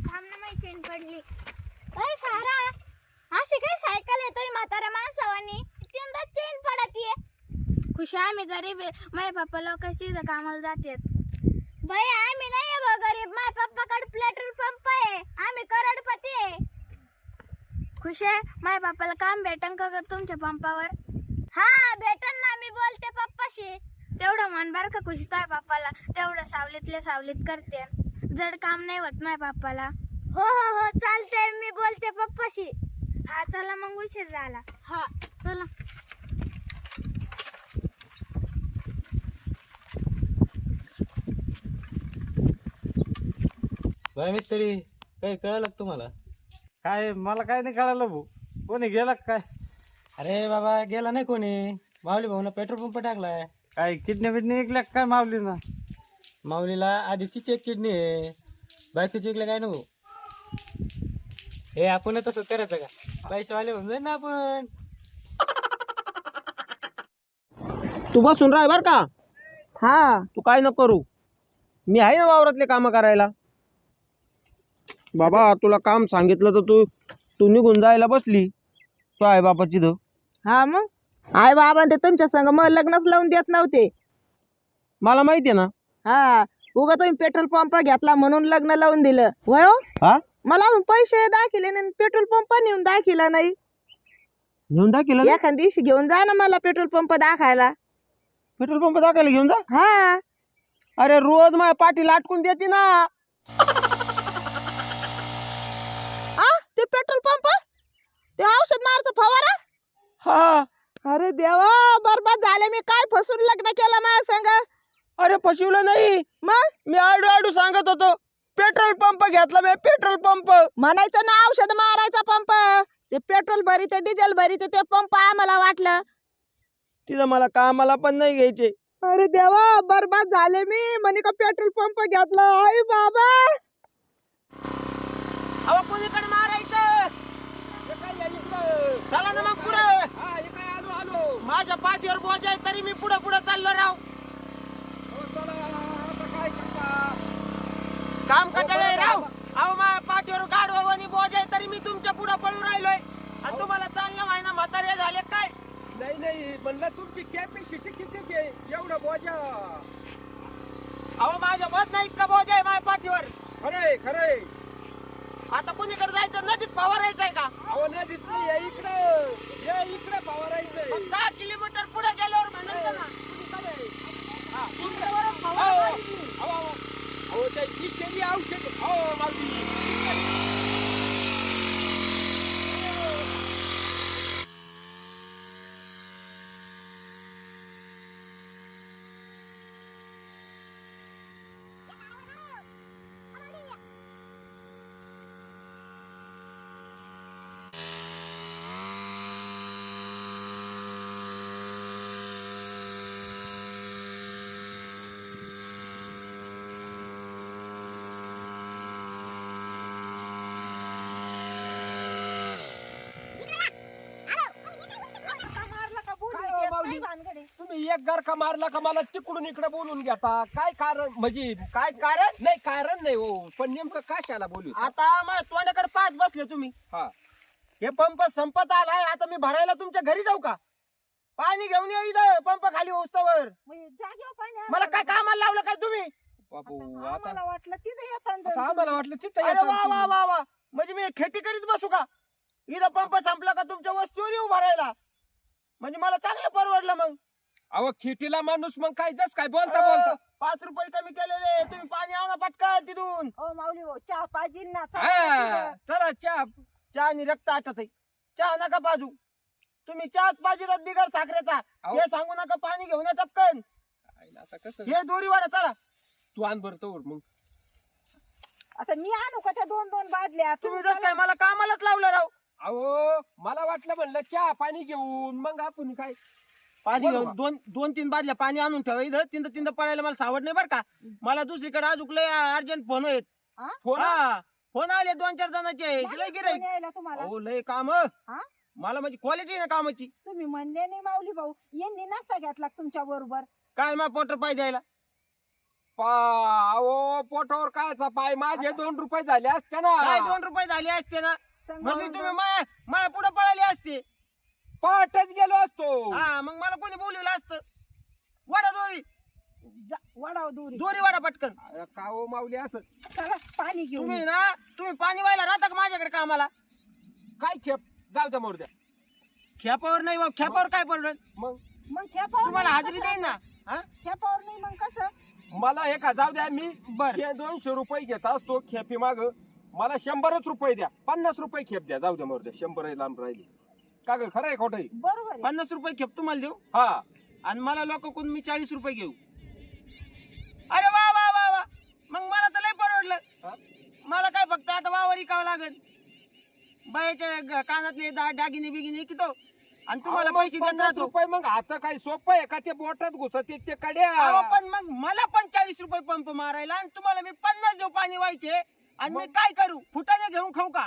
थांब ना, माझी चेन पडली. अरे सारा, अशी काय सायकल येतोय म्हाताऱ्या माणसावानी? तीनदा चेन पडतीये. खुश आहे, मी गरीब आहे. माझे पप्पा लोक कशी कामाला जातात. बाई आम्ही नाही आहे गरीब. माझ्या पप्पाकडे पेट्रोल पंप आहे. आम्ही करोडपती आहे. खुश आहे, माझ्या पप्पाला काम भेटन का तुमच्या पंपावर? हा भेटन ना, मी बोलते पप्पाशी. तेवढं मन बर का खुशी, तुझ्या पप्पाला तेवढं सावलीतल्या सावलीत करते. जड काम नाही होत माझ्या पप्पाला. हो हो हो चालतंय, मी बोलते पप्पाशी. हा चला मग, उशीर झाला. हा चला. बाय मिस्त्री, काही कळलं का तुम्हाला? काय मला काय नाही कळालं भाऊ. कोणी गेला का काय? अरे बाबा, गेला नाही कोणी. माऊली भाऊन पेट्रोल पंप टाकलाय. काय किडनी बिडनी ऐकल्या काय मावली ना? माऊलीला आधीची एक किडनी आहे, बायकोची ऐकलं काय नको. हे आपण तसं करायचं का? पैसे वाले होऊन जाईल ना आपण. तू बसून राह बर का. हा तू काय नको करू, मी आहे ना वावरातले काम करायला. बाबा तुला काम सांगितलं तर तू तू निघून जायला बसली. तू आहे बापाची द. हा मग आई बाबा ते तुमच्या संग मग लग्नच लावून देत नव्हते. मला माहिती आहे ना. हा उगा तुम्ही पेट्रोल पंप घेतला म्हणून लग्न लावून दिलं होय हो? हा मला अजून पैसे दाखिले नाही, पेट्रोल पंप नेऊन दाखिला नाही. घेऊन जा केलं. एखाद दिवशी घेऊन जा ना मला पेट्रोल पंप दाखायला. पेट्रोल पंप दाखवायला घेऊन जा. हा अरे रोज माझ्या पाठी लाटकून देते ना. ते पेट्रोल पंप, ते औषध मारचं फवारा. हा अरे देवा, बरबाद झाले. मी काय फसून लग्न केलं माझ्या संग? अरे फसवलं नाही, मग मी आडू आडू सांगत होतो पेट्रोल पंप घेतला मी. पेट्रोल पंप म्हणायचं ना औषध मारायचा पंप. ते पेट्रोल भरीत डिझेल भरीत ते पंप आम्हाला वाटलं. तिथं मला कामाला पण नाही घ्यायचे. अरे देवा, बरबाद झाले मी. म्हणे का पेट्रोल पंप घेतला. आई बाबा, अहो कोणीकडे मारायचं? चला ना मग पुढे. माझ्या पाठीवर बोज आहे तरी मी पुढे पुढे चाललो राव. काम कटाळे राव. अहो माझ्या पाठीवर गाडवानी बोज आहे तरी मी तुमच्या पुढे पळू राहिलोय. आणि तुम्हाला चालणं माहिना म्हातारे झाले काय? नाही नाही म्हणलं, तुमची कॅपॅसिटी किती आहे एवढं बोजा? अहो माझ्या बस नाही इतका बोज आहे माझ्या पाठीवर. खरंय खरंय. आता कुणीकडे जायचं? नदीत फवारायचंय का? अहो नदीत नाही, ये इकडं, ये इकडे फवारायचंय. मग 10 किलोमीटर पुढे गेल्यावर म्हणायचं ना. अहो त्या विषयी औषध. अहो मावशी, तुम्ही एक गारखा मारला का मला तिकडून इकडे बोलून घेता? काय कारण? म्हणजे काय कारण? नाही कारण नाही हो, पण नेमकं कशाला बोलू? आता माझ्या तोंडाकडे पाच बसले तुम्ही. हा हे पंप संपत आलाय, आता मी भरायला तुमच्या घरी जाऊ का? पाणी घेऊन या इथं पंप खाली होस्तवर. मला काय कामाला लावलं काय तुम्ही? बापू, आता आम्हाला वाटलं तिथे येतात. आता आम्हाला वाटलं तिथं अरे येतात वा वा तुम्ही. वा वा, म्हणजे मी खेती करीत बसू का? इथं पंप संपला का तुमच्या वस्तीवर येऊ भरायला? म्हणजे मला चांगलं परवडलं. मग अहो खिटीला माणूस मग काय जस काय बोलता बोलता. 5 रुपये कमी केलेले. तुम्ही पाणी आणा पटकन तिथून. ओ माऊली भाऊ, चहा पाहिजे ना. हा, चला चहा. चहा आणि रक्त आटत आहे. चहा नका पाजू. तुम्ही चहाच पाहिजे बिगर साखरेचा. अहो. हे सांगू नका, पाणी घेऊन या टपकन. आईला आता कसं? हे दोरी वाढा चला. तू आण बरं तोवर मग. आता मी आणू का त्या 2-2 बादल्या? तुम्ही जस काय मला कामालाच लावलं राव. अहो मला वाटलं म्हणलं चहा पाणी घेऊन मग आपण काय. पाणी बरोबर. घेऊन 2-3 बादल्या पाणी आणून ठेवा इथं. तिंद पळायला मला सावड नाही बरं का. मला दुसरीकडे अजून लय अर्जंट फोन आहेत. फोन? हा फोन आले 2-4 जणांचे. लय गिराईक. यायला तुम्हाला अहो लय काम. हा? मला म्हणजे क्वालिटी ना कामाची. तुम्ही म्हणले नाही माऊली भाऊ, यांनी नसता घेतला तुमच्या बरोबर. काय मा पोटर पाय द्यायला. अहो पोटावर कायचा पाय माझे 2 रुपये झाले असते ना. काय 2 रुपये झाले असते ना म्हणजे तुम्ही माया पुढे पळाले असते. पाठच गेलो असतो. हा मग मला कोणी बोलवलं असतं. वाडा दोरी वडाव दोरी दोरी वाडा पटकन. अरे का हो माऊली असं चला पाणी घेऊन तुम्ही पाणी व्हायला राहता का माझ्याकडे कामाला? काय खेप जाऊ द्या मोर द्या. खेपावर नाही बाबा, खेपावर काय पडलं? मग मग खेपावर तुम्हाला हाजरी देईन ना. हा खेपावर नाही मग कसं मला हे का जाऊ द्या मी बर 200 रुपये घेत असतो खेपी माग. मला 100च रुपये द्या. 50 रुपये खेप द्या. जाऊ द्या मोर द्या. 100 लांब राहिली का ग? खरं आहे खोटं आहे? बरोबर आहे. 50 रुपये खेप तुम्हाला देऊ हा आणि मला लोकांकडून मी 40 रुपये घेऊ. अरे वा वा वा वा मग मला तर लय परवडलं. हा? मला काय फक्त आता वावर इकावं लागेल. बायाच्या कानातले दागिने बिगिने कितो आणि तुम्हाला अहो, मग पैसे देत 50 राहतो. रुपये मग आता काय सोपं आहे का? ते बोटात घुसत ते कड्या. अहो, पण मग मला पण 40 रुपये पंप मारायला आणि तुम्हाला मी 50 देऊ पाणी व्हायचे आणि मी काय करू? फुटाने घेऊन खाऊ का?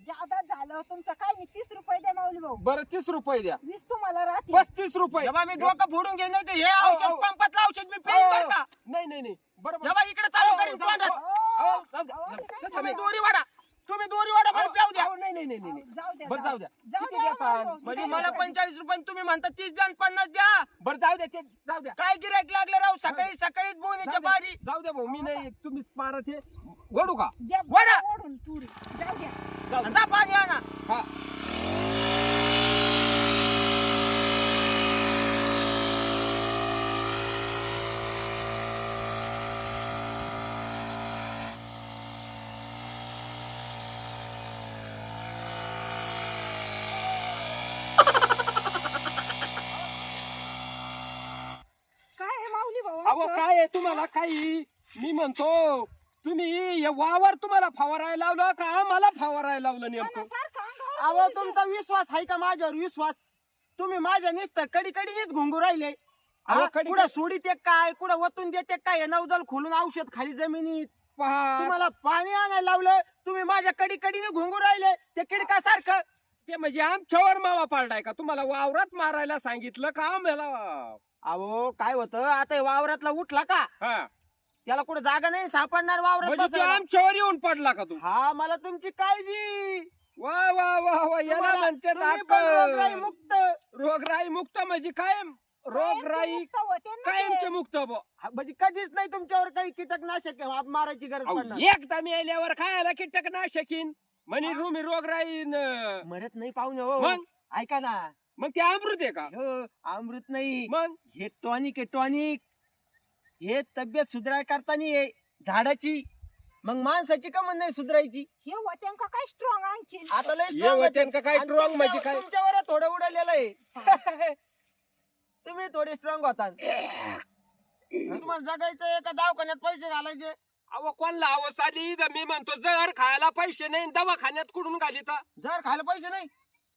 जादा झालं तुमचं काय नाही 30 रुपये द्या माऊली भाऊ. बरं 30 रुपये द्या. 20 तुम्हाला राहतील. 35 रुपये. जेव्हा मी डोकं फोडून घेईन नाही तर हे अहो, औषध अहो. पंपातलं औषध मी पिईन बरं का? नाही बरोबर. जेव्हा इकडे चालू अहो, करीन जाऊ द्या. तोंडात. अहो, जाऊ द्या. अहो, असं काय तसं तुम्ही नाही. दोरी वाडा मला प्याऊ द्या. अहो, नाही जाऊ द्या बरं जाऊ द्या. जाऊ किती द्या देता? माऊली भाऊ. म्हणजे नाही, मला नाही. 45 रुपये तुम्ही म्हणता 30 द्या आणि 50 द्या. बरं जाऊ द्या ते जाऊ द्या. काय गिरायक लागलं राव सकाळीच बोनीच्या बारी. जाऊ द्या भाऊ मी नाही तुम्ही पारा ते वडू का? द्या वडा. ओढून तुरी जाऊ द्या. जाऊ आणि द्या. जा पाणी आणा. हा. काय आहे माऊली भाऊ अहो असं? काय आहे तुम्हाला काही मी म्हणतो तुम्ही हे वावर तुम्हाला फवारायला लावलं का आम्हाला फवारायला लावलं नेमकं? सारखं अंगावर अहो तुरी तुमचा विश्वास आहे का माझ्यावर? विश्वास तुम्ही माझ्या नुसतं कडीकडीनेच घुंगू राहिले. अहो, कडी- कुठं सोडीत एक काय कुठं वतून देते काय नवजल खोलून औषध खाली जमिनीत पहा तुम्हाला पाणी आणायला लावलं. तुम्ही माझ्या कडीकडीने घुंगू राहिले ते किडकासारखं. ते म्हणजे आमच्यावर मावा पाडलाय का? तुम्हाला वावरात मारायला सांगितलं का आम्हाला? अहो काय होतं आता हे वावरातला उठला का हा त्याला कुठं जागा नाही सापडणार वावरात म्हणजे ते बसायला. आमच्यावर येऊन पडला का तू? हा मला तुमची काळजी. वा वा वा वा याला तुम्हाला- म्हणते तुम्ही पण रोगराई मुक्त. रोगराई मुक्त म्हणजे काय? रोगराई मुक्त होते ना ते. कायमचे मुक्त बुवा. म्हणजे कधीच नाही तुमच्यावर काही कीटकनाशक मारायची गरज अहो, पडणार. एकदा मेल्यावर खायला कीटकनाशकीन म्हणे तुम्ही रोगराई मरत नाही पाहुणे हो. मग? ऐका ना मग ते अमृत आहे का? हो, अमृत नाही मग हे टॉनिक आहे टॉनिक. हे तब्येत सुधाराय करताना आहे झाडाची. मग माणसाची का नाही सुधारायची? हे होते का काय स्ट्रॉंग आणखी आता लय हे strong होते आहे. का काय आणि strong म्हणजे काय? तुमच्यावर थोडं उडालेलं आहे. तुम्ही थोडे स्ट्रॉंग होता. तुम्हाला जगायचं एका दवाखान्यात पैसे घालायचे. अहो कोणला अवस आली तर मी म्हणतो जर खायला पैसे नाही आणि दवाखान्यात कुठून घालीता? जर खायला पैसे नाही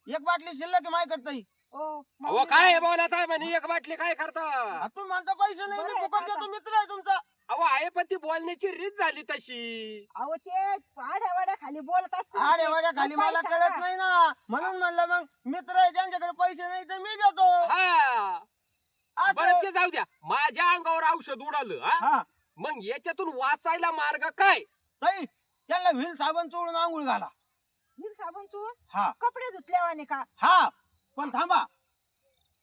एक बाटली शिल्लक माय करता अहो काय बोलत आहे म्हणे एक बाटली काय करता? तुम्ही म्हणता पैसे नाही बरं मी आहे, फुकट काका. देतो मित्र आहे तुमचा. अहो आहे पण ती बोलण्याची रीत झाली तशी. अहो ते आड्या वाड्या खाली बोलत असतील आडे वाड्या खाली मला कळत नाही ना म्हणून म्हणलं मग मित्र आहे ज्यांच्याकडे पैसे नाही तर मी देतो. हा असं. बरं ते जाऊ द्या. माझ्या अंगावर औषध उडालं हा? हा मग याच्यातून वाचायला मार्ग काय? ताई त्याला व्हील साबण चोळून आंघोळ घाला. वीर साबण चोळून हा कपडे धुतल्यावाने का? हा पण थांबा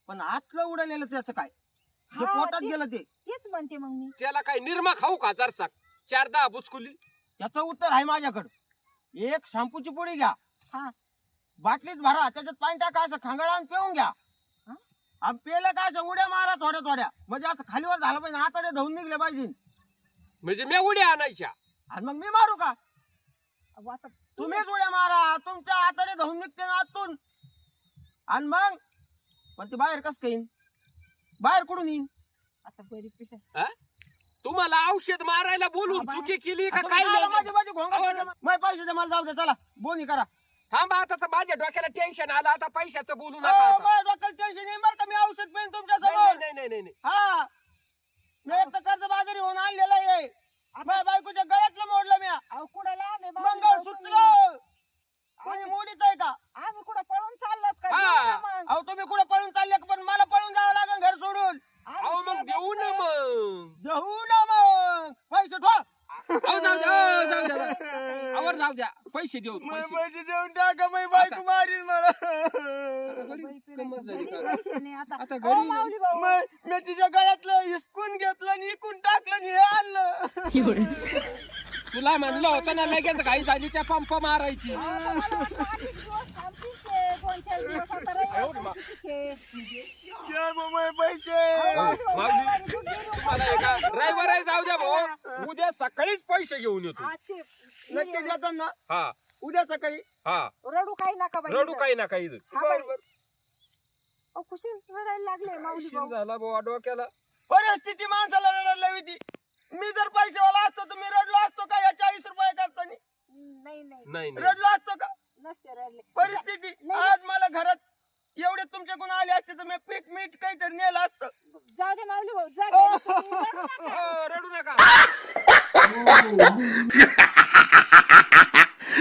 पण आतलं उडालेलं त्याचं काय जे हा, पोटात ते- गेलं ते तेच म्हणते मग मी. त्याला काय निर्मा खाऊ का जरसा 4-10 बुचकुली? त्याचं उत्तर आहे माझ्याकडं. एक शॅम्पूची पुडी घ्या. हा. बाटलीत भरा त्याच्यात पाणी टाका असं खांगळा आणि पिऊन घ्या. हा? आणि पेलं काय असं उड्या मारा थोड्या थोड्या म्हणजे असं खालीवर झालं पाहिजे हाताने धुवून निघले पाहिजे. म्हणजे मी उड्या आणायच्या? आणि मग मी मारू का? अहो, आता तुम्हीच उड्या मारा तुमच्या हाताने धुवून निघते ना आतून. आणि मग पण ते बाहेर कसं येईन? बाहेर कुठून येईन? आता बरी पिठ तुम्हाला औषध मारायला बोलून बाबा. चुकी केली का आता काय? मला नाही? माझी माझी घोंगा अहो, पडते. मग पैसे दे मला जाऊ दे चला बोनी करा. थांबा आता तर माझ्या डोक्याला टेन्शन आलं. आता पैशाचं बोलू नका अहो, आता. माझ्या डोक्याला टेन्शन येईन बरं का मी औषध पेन तुमच्या नाही, समोर. नाही नाही नाही नाही. हा मी एक तर कर्ज बाजारी होऊन आणलेलं आहे. माझ्या बायकोच्या गळ्यातलं मोडलं मी. अहो कुडाला आम्ही बाबा मंगळसूत्र जाऊ कोणी मोडीत आहे का? तुम्ही. आम्ही कुठं पळून चाललोत का? हा. देऊ ना मग. अहो तुम्ही कुठे पळून चालले का? पण मला पळून जावं लागेल घर सोडून. आम्ही अहो मग शेजारी देऊ ना तर- मग. जाऊ ना मग जाऊ द्या पैसे देऊ मग पैसे. पैसे देऊन टाका मी बायको मारीन मला आता बरीच गंमत झाली का? पैसे नाही आता आता ओ, घरी माऊली भाऊ मी तिच्या गळ्यातलं हिसकून घेतलं आणि इकून टाकलं आणि हे आणलं तुला म्हणलं होतं ना लगेच घाई झाली त्या पंप मारायची. आता मला वाटलं आधीच दिवस थांबतील ते, 2-4 दिवस आता रविवार सुट्टीचे. द्या मग माझे पैसे माऊली, तुम्हाला एका ड्रायव्हर जाऊ द्या भाऊ, उद्या सकाळीच पैसे घेऊन येतो. आजचे नक्की देतात ना हा उद्या सकाळी हा रडू काही नका बाई रडू काही ना काही. हा बाई. अहो, खुशी रडायला लागले माऊली भाऊ. झाला भाऊ डोक्याला. परिस्थिती माणसाला रडायला होती. मी जर पैसेवाला असतो तर मी रडलो असतो का या 40 रुपये करताना नाही नाही नाही नाही. रडलो असतो का नसते रडले परिस्थिती आज मला घरात एवढे तुमच्याकडून आले असते तर मी पीठ मीठ काहीतरी नेलं असतं जाऊ दे माऊली भाऊ जा घरी. तुम्ही रडू नका. हो, रडू नका.